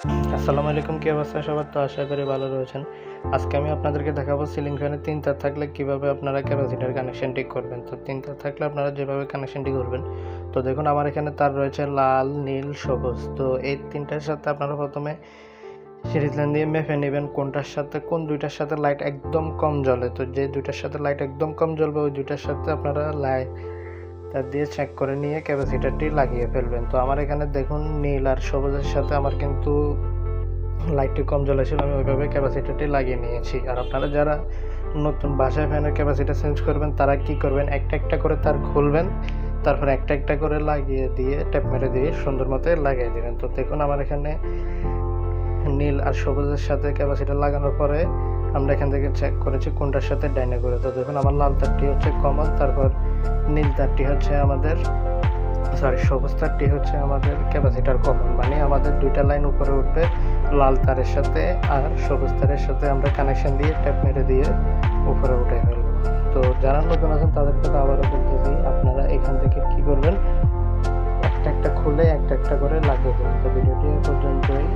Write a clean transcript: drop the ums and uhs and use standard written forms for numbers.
আসসালামু আলাইকুম, কি অবস্থা সবার? তো আশা করি ভালো রয়েছেন। আজকে আমি আপনাদেরকে দেখাবো সিলিং ফ্যানে ৩ তার থাকলে কীভাবে আপনারা ক্যাপাসিটর কানেকশন ঠিক করবেন। তো ৩ তার থাকলে আপনারা যেভাবে কানেকশনটি করবেন, তো দেখুন আমার এখানে তার রয়েছে লাল, নীল, সবুজ। তো এই ৩টার সাথে আপনারা প্রথমে সিরিজ লাইন দিয়ে মেপে নেবেন কোনটার সাথে কোন দুইটার সাথে লাইট একদম কম জ্বলে। তো যে দুইটার সাথে লাইট একদম কম জ্বলবে ওই দুইটার সাথে আপনারা লাইট তার দিয়ে চেক করে নিয়ে ক্যাপাসিটরটি লাগিয়ে ফেলবেন। তো আমার এখানে দেখুন নীল আর সবুজের সাথে আমার কিন্তু লাইটটি কম জ্বলেছিল, আমি ওইভাবে ক্যাপাসিটরটি লাগিয়ে নিয়েছি। আর আপনারা যারা নতুন বাসায় ফ্যানের ক্যাপাসিটার চেঞ্জ করবেন তারা কি করবেন, একটা একটা করে তার খুলবেন, তারপর একটা একটা করে লাগিয়ে দিয়ে ট্যাপ মেরে দিয়ে সুন্দর মতো লাগিয়ে দেবেন। তো দেখুন আমার এখানে নীল আর সবুজের সাথে ক্যাপাসিটার লাগানোর পরে আমরা এখান থেকে চেক করেছি কোনটার সাথে ডাইনে করে। তো দেখুন আমার লাল তারটি হচ্ছে কমন, তারপর নীল তারটি হচ্ছে আমাদের সবুজ তারটি হচ্ছে আমাদের ক্যাপাসিটার কমন, মানে আমাদের দুইটা লাইন উপরে উঠবে লাল তারের সাথে আর সবুজ তারের সাথে আমরা কানেকশন দিয়ে ট্যাপ মেরে দিয়ে উপরে উঠে ফেলবো। তো যারা নতুন আছেন তাদেরকে তো আবারও বলতেছি, আপনারা এখান থেকে কি করবেন, একটা একটা খুলে একটা একটা করে লাগিয়ে দেবেন। তো ভিডিওটি এ পর্যন্তই।